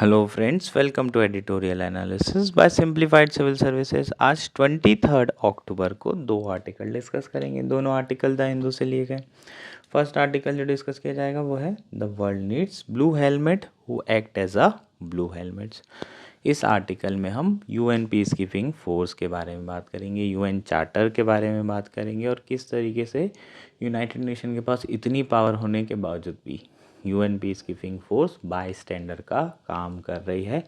Hello friends, welcome to editorial analysis by simplified civil services. आज 23 अक्टूबर को दो article discuss करेंगे। दोनों आर्टिकल द हिंदू से लिए गए। फर्स्ट आर्टिकल जो डिस्कस किया जाएगा वो है the world needs blue helmet who act as a blue helmets. इस आर्टिकल में हम यूएन पीस कीपिंग फोर्स के बारे में बात करेंगे, यूएन चार्टर के बारे में बात करेंगे और किस तरीके से यूनाइटेड नेशन के पास इतनी पावर होने के बावजूद भी UN peace keeping force by standard का काम कर रही है,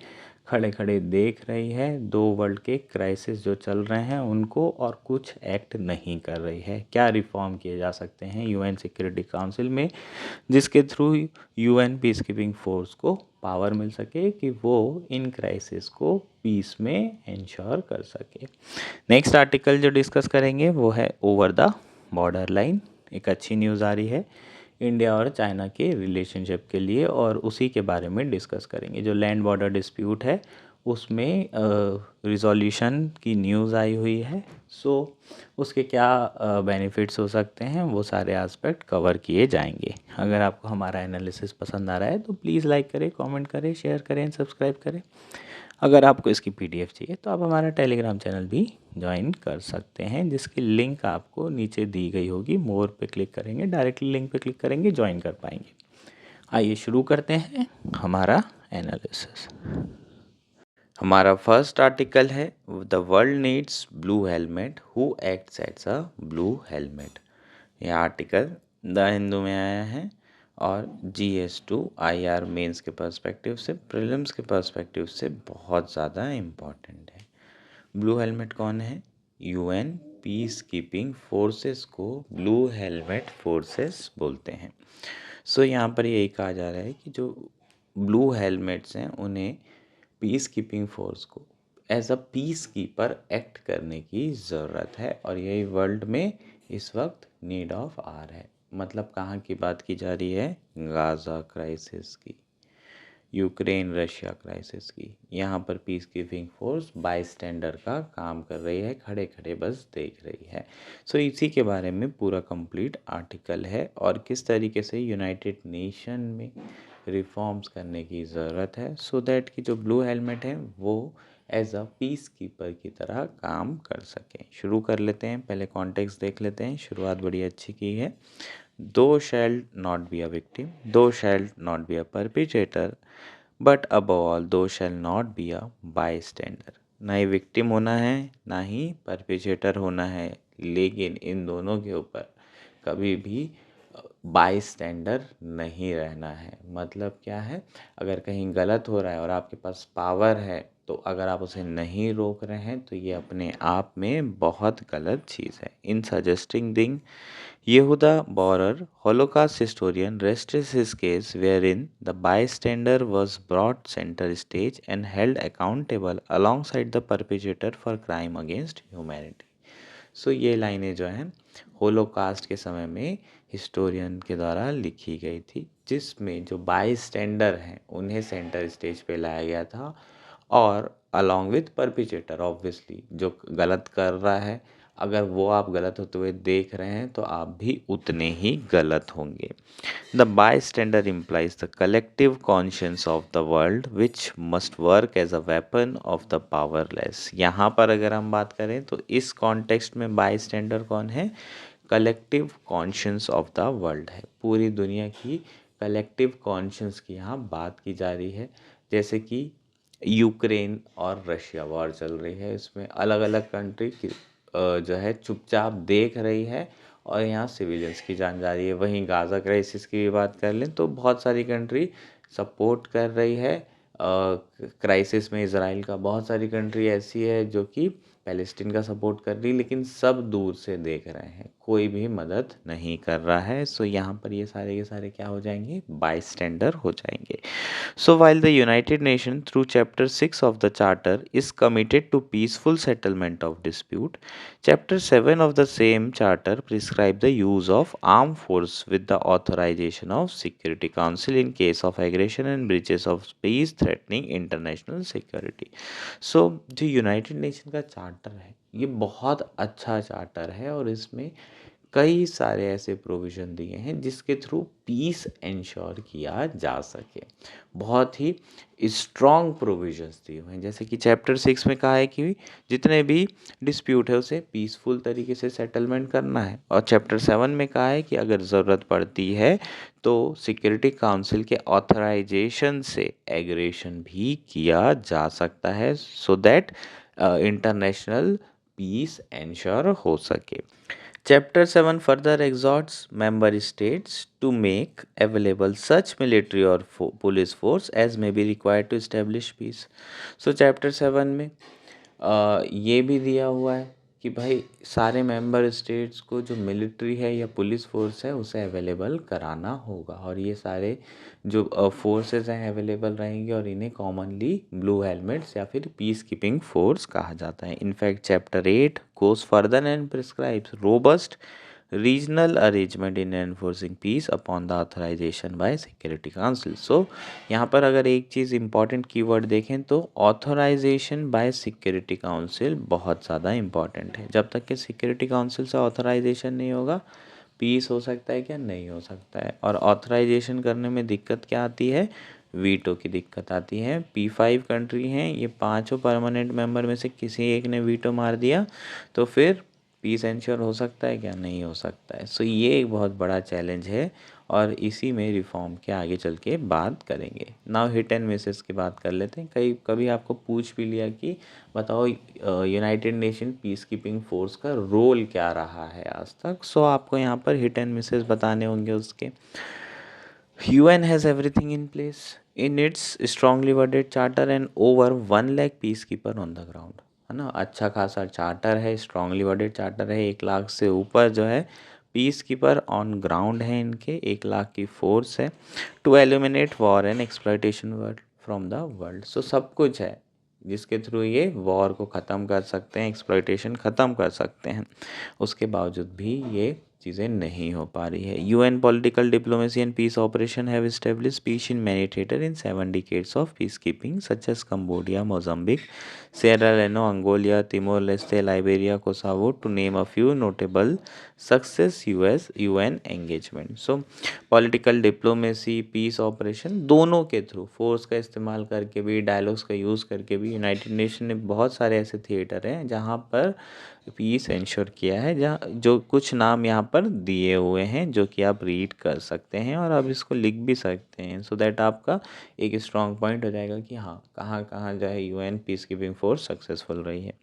खड़े खड़े देख रही है दो वर्ल्ड के क्राइसिस जो चल रहे हैं उनको, और कुछ एक्ट नहीं कर रही है। क्या रिफॉर्म किए जा सकते हैं यूएन सिक्योरिटी काउंसिल में जिसके through UN peace keeping force को पावर मिल सके कि वो इन क्राइसिस को पीस में इंश्योर कर सके। नेक्स्ट आर्टिकल जो डिस्कस करेंगे वो है ओवर द बॉर्डर लाइन। एक अच्छी न्यूज़ आ रही है इंडिया और चाइना के रिलेशनशिप के लिए और उसी के बारे में डिस्कस करेंगे। जो लैंड बॉर्डर डिस्प्यूट है उसमें रिजोल्यूशन की न्यूज़ आई हुई है। सो उसके क्या बेनिफिट्स हो सकते हैं वो सारे एस्पेक्ट कवर किए जाएंगे। अगर आपको हमारा एनालिसिस पसंद आ रहा है तो प्लीज़ लाइक करें, कमेंट करें, शेयर करें, सब्सक्राइब करें। अगर आपको इसकी पीडीएफ चाहिए तो आप हमारा टेलीग्राम चैनल भी ज्वाइन कर सकते हैं जिसकी लिंक आपको नीचे दी गई होगी। मोर पे क्लिक करेंगे, डायरेक्टली लिंक पे क्लिक करेंगे, ज्वाइन कर पाएंगे। आइए शुरू करते हैं हमारा एनालिसिस। हमारा फर्स्ट आर्टिकल है the world needs blue helmet who acts as a blue helmet. यह आर्टिकल द हिंदू में आया है और GS2 IR मेंस के पर्सपेक्टिव से, प्रीलिम्स के पर्सपेक्टिव से बहुत ज़्यादा इम्पॉर्टेंट है। ब्लू हेलमेट कौन है? यूएन पीस कीपिंग फोर्सेस को ब्लू हेलमेट फोर्सेस बोलते हैं। सो यहाँ पर यही कहा जा रहा है कि जो ब्लू हेलमेट्स हैं उन्हें पीस कीपिंग फोर्स को as a peace keeper act करने की ज़रूरत है और यही वर्ल्ड में इस वक्त नीड ऑफ आर है। मतलब कहाँ की बात की जा रही है? गाज़ा क्राइसिस की, यूक्रेन रशिया क्राइसिस की। यहाँ पर piece keeping force by standard का काम कर रही है, खड़े खड़े बस देख रही है। सो इसी के बारे में पूरा कंप्लीट आर्टिकल है और किस तरीके से यूनाइटेड नेशन में रिफॉर्म्स करने की ज़रूरत है सो दैट कि जो ब्लू हेलमेट है वो एज अ पीस कीपर की तरह काम कर सकें। शुरू कर लेते हैं, पहले कॉन्टेक्स्ट देख लेते हैं। शुरुआत बड़ी अच्छी की है। Thou shall not be a victim, thou shall not be a perpetrator, but above all thou shall not be a bystander. ना ही विक्टिम होना है ना ही परपिट्रेटर होना है, लेकिन इन दोनों के ऊपर कभी भी बाय स्टैंडर नहीं रहना है। मतलब क्या है? अगर कहीं गलत हो रहा है और आपके पास पावर है तो अगर आप उसे नहीं रोक रहे हैं तो ये अपने आप में बहुत गलत चीज़ है। In suggesting thing Yehuda Borer, Holocaust historian, rests his case wherein the bystander was brought center stage and held accountable alongside the perpetrator for crime against humanity. सो ये लाइनें जो हैं होलोकास्ट के समय में हिस्टोरियन के द्वारा लिखी गई थी, जिसमें जो बाई स्टैंडर हैं उन्हें सेंटर स्टेज पे लाया गया था और अलॉन्ग विथ परपिचेटर ऑब्वियसली जो गलत कर रहा है, अगर वो आप गलत होते हुए देख रहे हैं तो आप भी उतने ही गलत होंगे। The bystander implies the collective conscience of the world which must work as a weapon of the powerless। यहाँ पर अगर हम बात करें तो इस कॉन्टेक्स्ट में bystander कौन है? Collective conscience of the world है। पूरी दुनिया की कलेक्टिव कॉन्शियंस की यहाँ बात की जा रही है। जैसे कि यूक्रेन और रशिया वॉर चल रही है, इसमें अलग अलग कंट्री जो है चुपचाप देख रही है और यहाँ सिविलियंस की जान जा रही है। वहीं गाज़ा क्राइसिस की भी बात कर लें तो बहुत सारी कंट्री सपोर्ट कर रही है क्राइसिस में इसराइल का। बहुत सारी कंट्री ऐसी है जो कि पैलेस्टीन का सपोर्ट कर रही, लेकिन सब दूर से देख रहे हैं, कोई भी मदद नहीं कर रहा है। सो यहाँ पर ये सारे के सारे क्या हो जाएंगे? बाय स्टैंडर हो जाएंगे। So, while the United Nations, through Chapter 6 of the Charter, is committed to peaceful settlement of dispute, Chapter 7 of the same Charter prescribes the use of armed force with the authorization of Security Council in case of aggression and breaches of peace threatening international security. So, जो United nation का charter है ये बहुत अच्छा charter है और इसमें कई सारे ऐसे प्रोविज़न दिए हैं जिसके थ्रू पीस एंश्योर किया जा सके। बहुत ही स्ट्रॉन्ग प्रोविज़न्स दिए हुए हैं, जैसे कि चैप्टर 6 में कहा है कि जितने भी डिस्प्यूट है उसे पीसफुल तरीके से सेटलमेंट करना है, और चैप्टर 7 में कहा है कि अगर ज़रूरत पड़ती है तो सिक्योरिटी काउंसिल के ऑथराइजेशन से एग्रेशन भी किया जा सकता है, so that international peace ensure हो सके। Chapter 7 further exhorts member states to make available such military or police force as may be required to establish peace. So chapter 7 में ये भी दिया हुआ है कि भाई सारे मेंबर स्टेट्स को जो मिलिट्री है या पुलिस फोर्स है उसे अवेलेबल कराना होगा, और ये सारे जो फोर्सेस हैं अवेलेबल रहेंगे, और इन्हें कॉमनली ब्लू हेलमेट्स या फिर पीस कीपिंग फोर्स कहा जाता है। In fact chapter 8 goes further and prescribes robust regional arrangement in enforcing peace upon the authorization by Security Council. So यहाँ पर अगर एक चीज़ इम्पॉर्टेंट कीवर्ड देखें तो ऑथराइजेशन बाय सिक्योरिटी काउंसिल बहुत ज़्यादा इम्पॉर्टेंट है। जब तक कि सिक्योरिटी काउंसिल से ऑथराइजेशन नहीं होगा, पीस हो सकता है क्या, नहीं हो सकता है। और ऑथराइजेशन करने में दिक्कत क्या आती है, वीटो की दिक्कत आती है। P5 कंट्री हैं, ये पांचों परमानेंट मेंबर में से किसी एक ने वीटो मार दिया तो फिर पीस एंश्योर हो सकता है क्या, नहीं हो सकता है। सो ये एक बहुत बड़ा चैलेंज है, और इसी में रिफॉर्म के आगे चल के बात करेंगे। नाउ हिट एंड मिसेस की बात कर लेते हैं। कभी आपको पूछ भी लिया कि बताओ United nation piece keeping force का रोल क्या रहा है आज तक, सो आपको यहाँ पर हिट एंड मिसेस बताने होंगे उसके। UN has everything in place in its strongly worded charter and over 1 lakh peacekeeper on the ground, है ना। अच्छा खासा चार्टर है, स्ट्रांगली वर्डेड चार्टर है, 1 लाख से ऊपर जो है पीस कीपर ऑन ग्राउंड है इनके, 1 लाख की फोर्स है to eliminate war and exploitation world from the world. So सब कुछ है जिसके थ्रू ये वॉर को ख़त्म कर सकते हैं, एक्सप्लॉयटेशन ख़त्म कर सकते हैं। उसके बावजूद भी ये चीज़ें नहीं हो पा रही है। UN political diplomacy and peace operation have established peace in many theater in 7 decades of peacekeeping such as Cambodia, Mozambique, Sierra Leone, Angola, Timor-Leste, Liberia, Kosovo to name a few notable success US UN engagement। So political diplomacy, peace operation दोनों के through, force का इस्तेमाल करके भी, dialogues का use करके भी, United nation ने बहुत सारे ऐसे थिएटर हैं जहाँ पर पीस इंश्योर किया है। जहाँ जो कुछ नाम यहाँ पर दिए हुए हैं जो कि आप रीड कर सकते हैं और आप इसको लिख भी सकते हैं, सो दैट आपका एक स्ट्रॉन्ग पॉइंट हो जाएगा कि हाँ कहाँ कहाँ जो है UN piece keeping force successful रही है।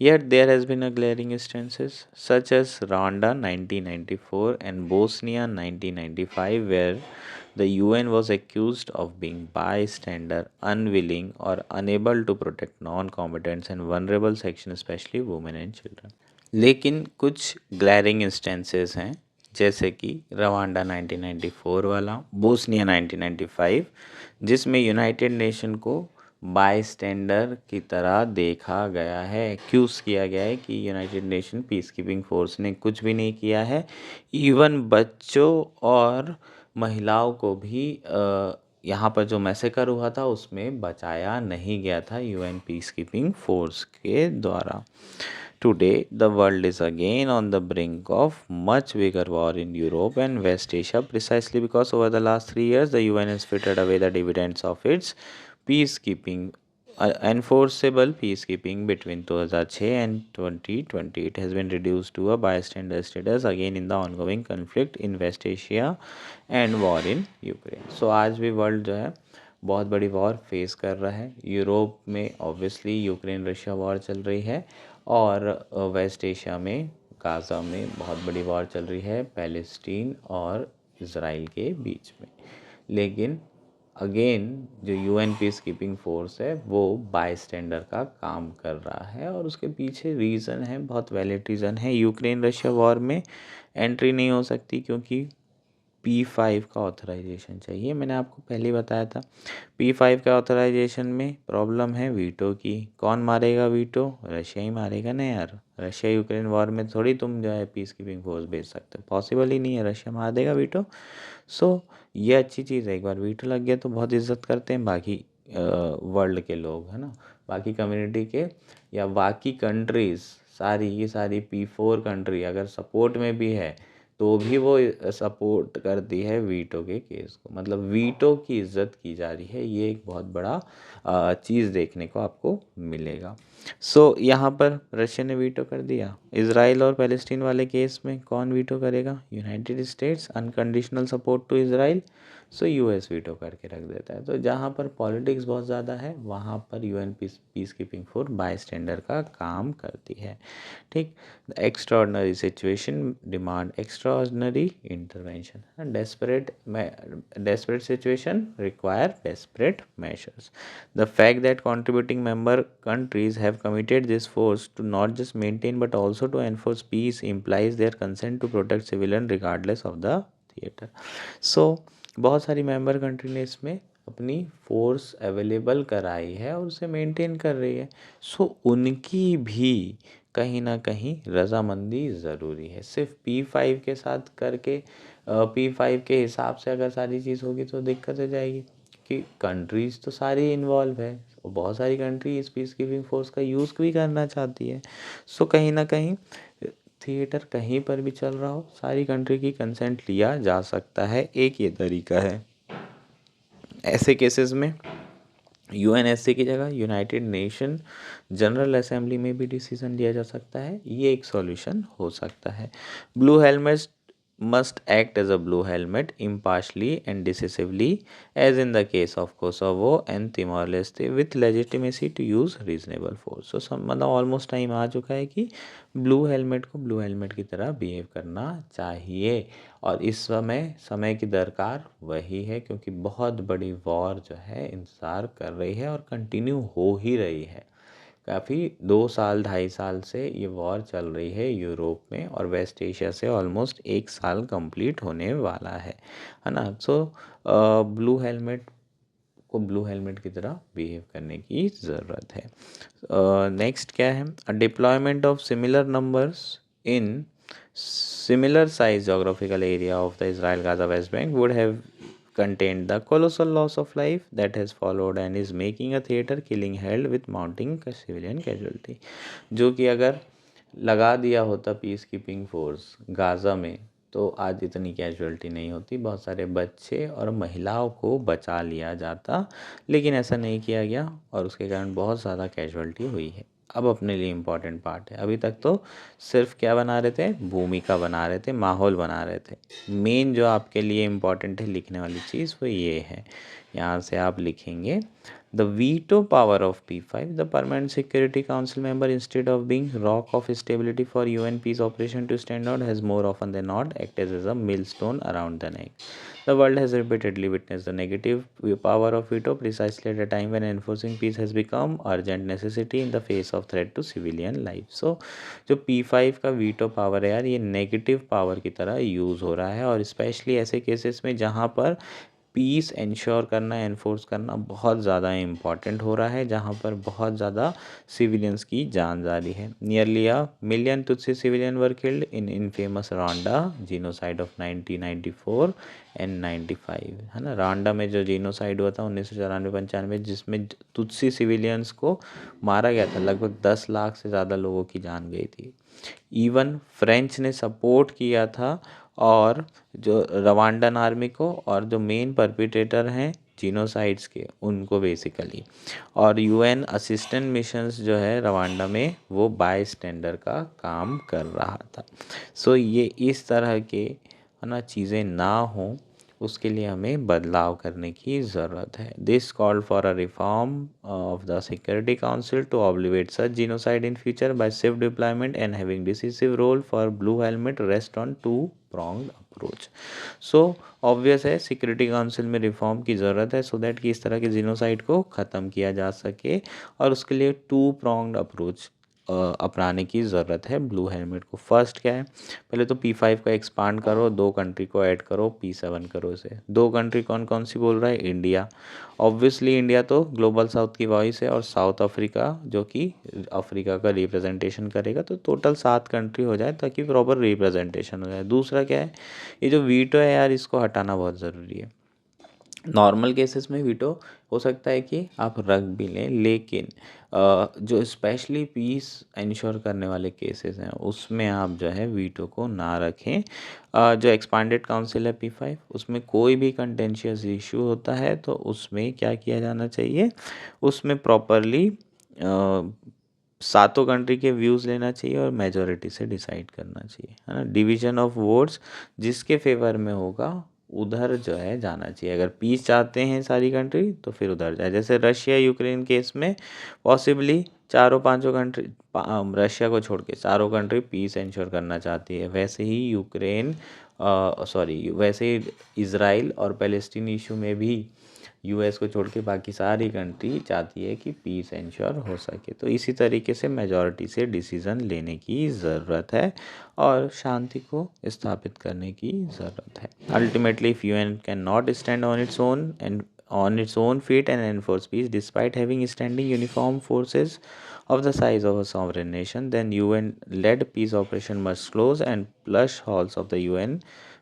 Yet there has been a glaring instances such as Rwanda 1994 and Bosnia 1995 where the UN was accused of being bystander, unwilling or unable to protect non-combatants and vulnerable sections, especially women and children। लेकिन कुछ glaring instances हैं जैसे कि Rwanda 1994 वाला, Bosnia 1995, जिसमें United nation को बायस्टैंडर की तरह देखा गया है, एक्यूज़ किया गया है कि United nation piece keeping force ने कुछ भी नहीं किया है। इवन बच्चों और महिलाओं को भी यहाँ पर जो मैसेकर हुआ था उसमें बचाया नहीं गया था UN पीस कीपिंग फोर्स के द्वारा। Today, the world is again on the brink of much bigger war in Europe and West Asia, precisely because over the last 3 years, the UN has frittered away the dividends of its peacekeeping, enforceable peacekeeping between 2006 and 2020. It has been reduced to a bystander status again in the ongoing conflict in West Asia and war in Ukraine. So, आज भी world जो है बहुत बड़ी war face कर रहा है। Europe में ऑब्वियसली यूक्रेन रशिया वॉर चल रही है, और वेस्ट एशिया में गाज़ा में बहुत बड़ी वॉर चल रही है पैलेस्टीन और इज़राइल के बीच में। लेकिन अगेन जो UN पीस कीपिंग फोर्स है वो बायस्टैंडर का काम कर रहा है, और उसके पीछे रीज़न है, बहुत वैलिड रीज़न है। यूक्रेन रशिया वॉर में एंट्री नहीं हो सकती क्योंकि P5 का ऑथराइजेशन चाहिए। मैंने आपको पहले ही बताया था P5 का ऑथराइजेशन में प्रॉब्लम है वीटो की। कौन मारेगा वीटो? रशिया ही मारेगा ना यार। रशिया यूक्रेन वॉर में थोड़ी तुम जो है पीस कीपिंग फोर्स भेज सकते हो, पॉसिबल ही नहीं है, रशिया मार देगा वीटो। सो ये अच्छी चीज़ है, एक बार वीटो लग गया तो बहुत इज्जत करते हैं बाकी वर्ल्ड के लोग, है ना, बाकी कम्युनिटी के या बाकी कंट्रीज़, सारी की सारी P4 कंट्री अगर सपोर्ट में भी है तो भी वो सपोर्ट करती है वीटो के केस को, मतलब वीटो की इज्जत की जा रही है। ये एक बहुत बड़ा चीज़ देखने को आपको मिलेगा। सो यहाँ पर रशिया ने वीटो कर दिया। इज़राइल और पैलेस्टीन वाले केस में कौन वीटो करेगा? United States. Unconditional support to Israel, so US veto करके रख देता है। तो जहाँ पर पॉलिटिक्स बहुत ज़्यादा है वहाँ पर UN peace keeping force bystander का काम करती है। ठीक। Extraordinary situation demand extraordinary intervention. Desperate situation require desperate measures. The fact that contributing member countries have committed this force to not just maintain but also to enforce peace implies their consent to protect civilian regardless of the theater. So बहुत सारी member country ने इसमें अपनी force available कराई है और उसे maintain कर रही है। सो उनकी भी कहीं ना कहीं रजामंदी ज़रूरी है। सिर्फ P5 के साथ करके P5 के हिसाब से अगर सारी चीज़ होगी तो दिक्कत हो जाएगी कि कंट्रीज़ तो सारी इन्वॉल्व है और बहुत सारी कंट्री इस पीस कीपिंग फोर्स का यूज़ भी करना चाहती है। सो कहीं ना कहीं थिएटर कहीं पर भी चल रहा हो सारी कंट्री की कंसेंट लिया जा सकता है, एक ये तरीका है। ऐसे केसेस में यूएनएससी की जगह यूनाइटेड नेशन जनरल असेंबली में भी डिसीजन लिया जा सकता है, ये एक सॉल्यूशन हो सकता है। Blue helmets must act as a blue helmet impartially and decisively as in the case of Kosovo and Timor-Leste with legitimacy to use reasonable force. So मतलब ऑलमोस्ट टाइम आ चुका है कि ब्लू हेलमेट को blue helmet की तरह behave करना चाहिए और इस समय की दरकार वही है क्योंकि बहुत बड़ी वॉर जो है इंतज़ार कर रही है और कंटिन्यू हो ही रही है। काफ़ी 2 साल 2.5 साल से ये वॉर चल रही है यूरोप में और वेस्ट एशिया से ऑलमोस्ट 1 साल कंप्लीट होने वाला है ना। सो ब्लू हेलमेट की तरह बिहेव करने की ज़रूरत है। नेक्स्ट क्या है? Deployment of similar numbers in similar size geographical area of the Israel Gaza West Bank would have contained the colossal loss of life that has followed and is making a theater killing held with mounting civilian casualty। जो कि अगर लगा दिया होता piece keeping force Gaza में तो आज इतनी कैजुअल्टी नहीं होती, बहुत सारे बच्चे और महिलाओं को बचा लिया जाता, लेकिन ऐसा नहीं किया गया और उसके कारण बहुत ज़्यादा कैजुअल्टी हुई है। अब अपने लिए इम्पॉर्टेंट पार्ट है। अभी तक तो सिर्फ क्या बना रहे थे? भूमिका बना रहे थे, माहौल बना रहे थे। मेन जो आपके लिए इम्पॉर्टेंट है लिखने वाली चीज़ वो ये है। यहाँ से आप लिखेंगे the veto power of P5 the permanent security council member instead of being rock of stability for UN peace operation to stand out has more often than not acted as a millstone around the neck. The world has repeatedly witnessed the negative power of veto precisely at a time when enforcing peace has become urgent necessity in the face of threat to civilian life. So जो P5 का veto power है यार ये negative power की तरह use हो रहा है और स्पेशली ऐसे केसेस में जहाँ पर पीस इंश्योर करना एनफोर्स करना बहुत ज़्यादा इम्पॉर्टेंट हो रहा है, जहाँ पर बहुत ज़्यादा सिविलियंस की जान जा रही है। Nearly a million Tutsi civilian were killed in infamous Rwanda genocide of 1994 and 95, है ना। रांडा में जो जीनोसाइड हुआ था 1994-95 जिसमें तुत्सी सिविलियंस को मारा गया था, लगभग 10 लाख से ज़्यादा लोगों की जान गई थी। इवन फ्रेंच ने सपोर्ट किया था और जो रवांडन आर्मी को और जो मेन परपिटेटर हैं जीनोसाइड्स के उनको बेसिकली, और यूएन असिस्टेंट मिशंस जो है रवांडा में वो बाय स्टैंडर का काम कर रहा था। सो ये इस तरह के है ना चीज़ें ना हों उसके लिए हमें बदलाव करने की ज़रूरत है। This called for a reform of the security council to obviate such genocide in future by swift deployment and having decisive role for blue helmet rest on two pronged approach. So obvious है security council में रिफॉर्म की ज़रूरत है so that कि इस तरह के जीनोसाइड को ख़त्म किया जा सके और उसके लिए 2 pronged अप्रोच अपनाने की ज़रूरत है ब्लू हेलमेट को। फर्स्ट क्या है? पहले तो P5 को एक्सपांड करो, 2 कंट्री को ऐड करो, P7 करो इसे। 2 कंट्री कौन कौन सी बोल रहा है? इंडिया। ऑब्वियसली इंडिया तो ग्लोबल साउथ की वॉइस है और साउथ अफ्रीका जो कि अफ्रीका का रिप्रेजेंटेशन करेगा, तो टोटल 7 कंट्री हो जाए ताकि प्रॉपर रिप्रेजेंटेशन हो जाए। दूसरा क्या है? ये जो वीटो है यार इसको हटाना बहुत ज़रूरी है। नॉर्मल केसेस में वीटो हो सकता है कि आप रख भी लें, लेकिन जो स्पेशली पीस इंश्योर करने वाले केसेस हैं उसमें आप जो है वीटो को ना रखें। जो एक्सपांडेड काउंसिल है P5, उसमें कोई भी कंटेंशियस इशू होता है तो उसमें क्या किया जाना चाहिए, उसमें प्रॉपरली सातों कंट्री के व्यूज़ लेना चाहिए और मेजॉरिटी से डिसाइड करना चाहिए, है ना। डिवीजन ऑफ वोट्स जिसके फेवर में होगा उधर जो है जाना चाहिए। अगर पीस चाहते हैं सारी कंट्री तो फिर उधर जाए। जैसे रशिया यूक्रेन केस में पॉसिबली चारों पांचों कंट्री, रशिया को छोड़ के चारों कंट्री पीस इंश्योर करना चाहती है। वैसे ही वैसे ही इज़राइल और पैलेस्टीन इशू में भी यूएस को छोड़ के बाकी सारी कंट्री चाहती है कि पीस इंश्योर हो सके। तो इसी तरीके से मेजॉरिटी से डिसीज़न लेने की ज़रूरत है और शांति को स्थापित करने की ज़रूरत है। Ultimately if UN can not stand on its own and on its own feet and enforce peace despite having standing uniform forces of the size of a sovereign nation, then UN-led peace operation must close and plush halls of the UN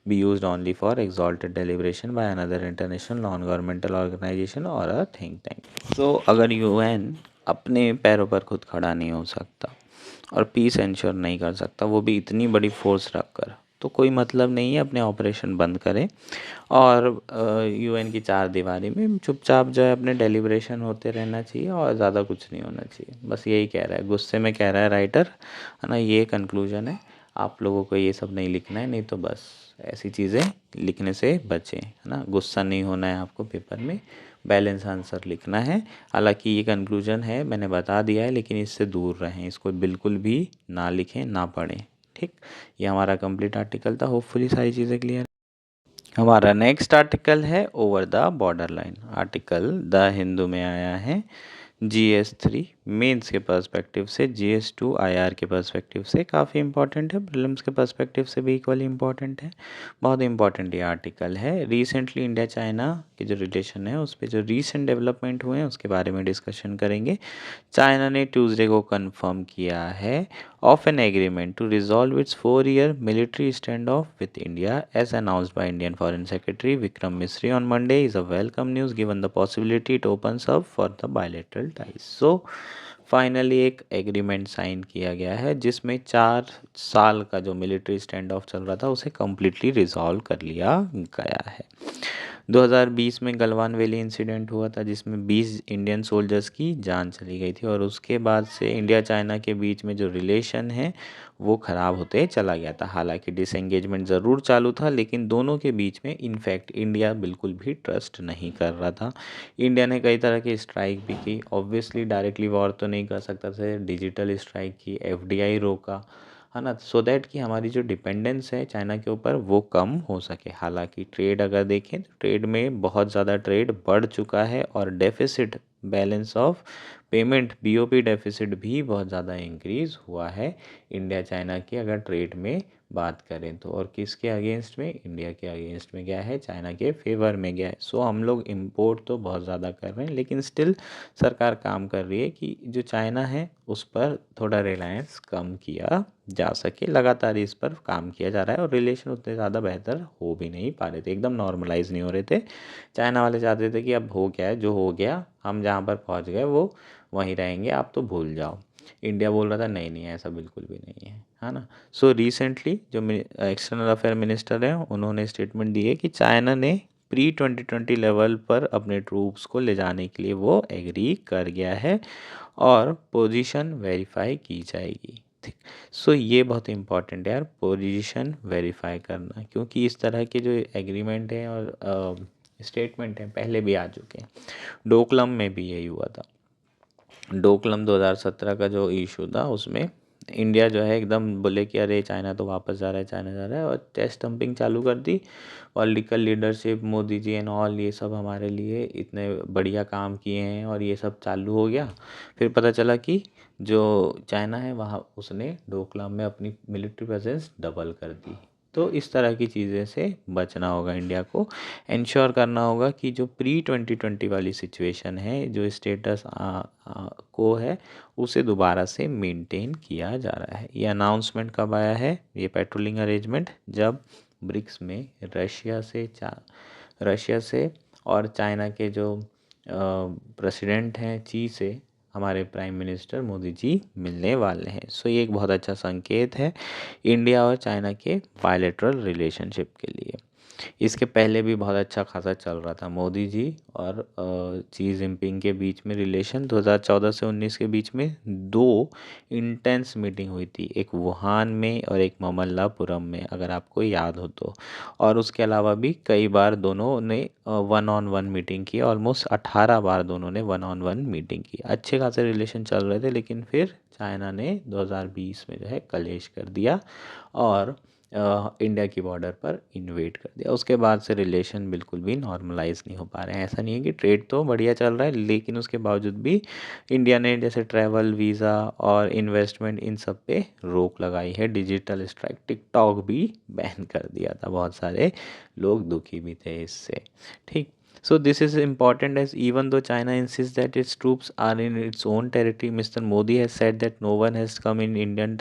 be used only for exalted deliberation by another international non-governmental organization or a think tank. So अगर UN अपने पैरों पर खुद खड़ा नहीं हो सकता और पीस इंश्योर नहीं कर सकता, वो भी इतनी बड़ी फोर्स रखकर, तो कोई मतलब नहीं है अपने ऑपरेशन बंद करें और यूएन की चार दीवारी में चुपचाप जो है अपने डेलिब्रेशन होते रहना चाहिए और ज़्यादा कुछ नहीं होना चाहिए। बस यही कह रहा है, गुस्से में कह रहा है राइटर, है ना। ये कंक्लूजन है। आप लोगों को ये सब नहीं लिखना है, नहीं तो बस ऐसी चीज़ें लिखने से बचें, है ना। गुस्सा नहीं होना है आपको पेपर में, बैलेंस आंसर लिखना है। हालांकि ये कंक्लूजन है, मैंने बता दिया है, लेकिन इससे दूर रहें, इसको बिल्कुल भी ना लिखें ना पढ़ें, ठीक। ये हमारा कंप्लीट आर्टिकल था। होपफुली सारी चीज़ें क्लियर। हमारा नेक्स्ट आर्टिकल है over the border line. Article the Hindu में आया है GS3 मेंस के पर्सपेक्टिव से, GS2 IR के पर्सपेक्टिव से काफ़ी इंपॉर्टेंट है, प्रीलिम्स के पर्सपेक्टिव से भी इक्वली इंपॉर्टेंट है। बहुत इंपॉर्टेंट ये आर्टिकल है। रिसेंटली इंडिया चाइना के जो रिलेशन है उस पर जो रीसेंट डेवलपमेंट हुए हैं उसके बारे में डिस्कशन करेंगे। चाइना ने ट्यूसडे को कंफर्म किया है of an agreement to resolve its 4-year military standoff with India, as announced by Indian Foreign Secretary Vikram Misri on Monday, is a welcome news given the possibility it opens up for the bilateral ties. So, finally एक agreement sign किया गया है जिसमें 4 साल का जो military stand of चल रहा था उसे कम्प्लीटली रिजॉल्व कर लिया गया है। 2020 में गलवान वैली इंसिडेंट हुआ था जिसमें 20 इंडियन सोल्जर्स की जान चली गई थी और उसके बाद से इंडिया चाइना के बीच में जो रिलेशन है वो ख़राब होते चला गया था। हालांकि डिसएंगेजमेंट ज़रूर चालू था, लेकिन दोनों के बीच में इनफैक्ट इंडिया बिल्कुल भी ट्रस्ट नहीं कर रहा था। इंडिया ने कई तरह की स्ट्राइक भी की। ऑब्वियसली डायरेक्टली वॉर तो नहीं कर सकता था, डिजिटल स्ट्राइक की, FDI रोका, है ना, सो दैट कि हमारी जो डिपेंडेंस है चाइना के ऊपर वो कम हो सके। हालांकि ट्रेड अगर देखें तो ट्रेड में बहुत ज़्यादा ट्रेड बढ़ चुका है और deficit, balance of payment, BOP deficit भी बहुत ज़्यादा इंक्रीज़ हुआ है इंडिया चाइना की अगर ट्रेड में बात करें तो। और किसके अगेंस्ट में? इंडिया के अगेंस्ट में गया है, चाइना के फेवर में गया है। सो हम लोग इंपोर्ट तो बहुत ज़्यादा कर रहे हैं, लेकिन स्टिल सरकार काम कर रही है कि जो चाइना है उस पर थोड़ा रिलायंस कम किया जा सके। लगातार इस पर काम किया जा रहा है और रिलेशन उतने ज़्यादा बेहतर हो भी नहीं पा रहे थे, एकदम नॉर्मलाइज नहीं हो रहे थे। चाइना वाले चाहते थे कि अब हो गया है, जो हो गया, हम जहाँ पर पहुँच गए वो वहीं रहेंगे, आप तो भूल जाओ। इंडिया बोल रहा था नहीं नहीं ऐसा बिल्कुल भी नहीं है ना। सो रिसेंटली जो एक्सटर्नल अफेयर मिनिस्टर हैं उन्होंने स्टेटमेंट दी है कि चाइना ने pre-2020 लेवल पर अपने ट्रूप्स को ले जाने के लिए वो एग्री कर गया है और पोजीशन वेरीफाई की जाएगी, ठीक। सो ये बहुत इंपॉर्टेंट है यार, पोजीशन वेरीफाई करना, क्योंकि इस तरह के जो एग्रीमेंट हैं और स्टेटमेंट हैं पहले भी आ चुके हैं। डोकलम में भी यही हुआ था। डोकलम 2017 का जो इशू था उसमें इंडिया जो है एकदम बोले कि अरे चाइना तो वापस जा रहा है, चाइना जा रहा है, और चेस्ट डंपिंग चालू कर दी। Political leadership, Modi ji and all, ये सब हमारे लिए इतने बढ़िया काम किए हैं और ये सब चालू हो गया। फिर पता चला कि जो चाइना है वहाँ उसने डोकलाम में अपनी मिलिट्री प्रेजेंस डबल कर दी। तो इस तरह की चीज़ें से बचना होगा इंडिया को। इंश्योर करना होगा कि जो pre-2020 वाली सिचुएशन है, जो स्टेटस को है, उसे दोबारा से मेंटेन किया जा रहा है। ये अनाउंसमेंट कब आया है, ये पेट्रोलिंग अरेंजमेंट, जब ब्रिक्स में रशिया से और चाइना के जो प्रेसिडेंट हैं ची से हमारे प्राइम मिनिस्टर मोदी जी मिलने वाले हैं। सो ये एक बहुत अच्छा संकेत है इंडिया और चाइना के बायलैटरल रिलेशनशिप के लिए। इसके पहले भी बहुत अच्छा खासा चल रहा था मोदी जी और शी जिनपिंग के बीच में रिलेशन। 2014 से 19 के बीच में 2 इंटेंस मीटिंग हुई थी, एक वुहान में और एक ममल्लापुरम में, अगर आपको याद हो तो। और उसके अलावा भी कई बार दोनों ने वन ऑन वन मीटिंग की, ऑलमोस्ट 18 बार दोनों ने वन ऑन वन मीटिंग की। अच्छे खासे रिलेशन चल रहे थे, लेकिन फिर चाइना ने 2020 में जो है कलेश कर दिया और इंडिया की बॉर्डर पर इन्वेट कर दिया। उसके बाद से रिलेशन बिल्कुल भी नॉर्मलाइज नहीं हो पा रहे हैं। ऐसा नहीं है कि ट्रेड तो बढ़िया चल रहा है, लेकिन उसके बावजूद भी इंडिया ने जैसे ट्रैवल, वीज़ा और इन्वेस्टमेंट इन सब पे रोक लगाई है। डिजिटल स्ट्राइक, टिकटॉक भी बैन कर दिया था। बहुत सारे लोग दुखी भी थे इससे। ठीक। So this is important as even though China insists that its troops are in its own territory, Mr. Modi has said that no one has come in Indian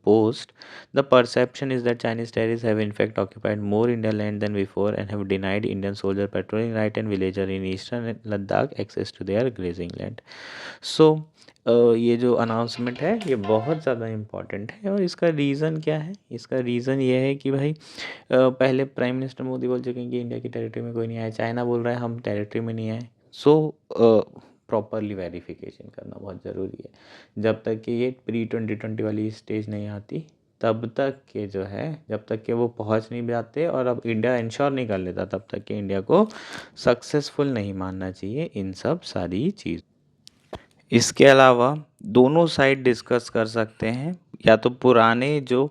post. The perception is that Chinese terrorists have in fact occupied more Indian land than before and have denied Indian soldier patrolling right and villager in eastern Ladakh access to their grazing land. So ये जो announcement है ये बहुत ज़्यादा important है। और इसका reason क्या है? इसका रीज़न ये है कि भाई पहले प्राइम मिनिस्टर मोदी बोल चुके हैं कि इंडिया की टेरिटरी में कोई नहीं आया, चाइना बोल रहा है हम टेरिटरी में नहीं आए। सो प्रॉपरली वेरिफिकेशन करना बहुत ज़रूरी है। जब तक कि ये प्री 2020 वाली स्टेज नहीं आती, तब तक के जो है, जब तक कि वो पहुंच नहीं जाते और अब इंडिया इंश्योर नहीं कर लेता, तब तक कि इंडिया को सक्सेसफुल नहीं मानना चाहिए इन सब सारी चीज़। इसके अलावा दोनों साइड डिस्कस कर सकते हैं, या तो पुराने जो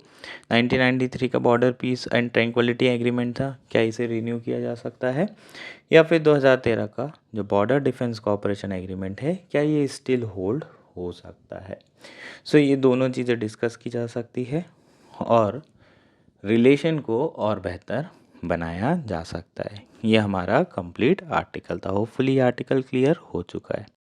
1993 का border peace and tranquillity agreement था, क्या इसे रिन्यू किया जा सकता है, या फिर 2013 का जो बॉर्डर डिफेंस कोऑपरेशन एग्रीमेंट है, क्या ये स्टिल होल्ड हो सकता है। सो ये दोनों चीज़ें डिस्कस की जा सकती है और रिलेशन को और बेहतर बनाया जा सकता है। ये हमारा कंप्लीट आर्टिकल था। होपफुली आर्टिकल क्लियर हो चुका है।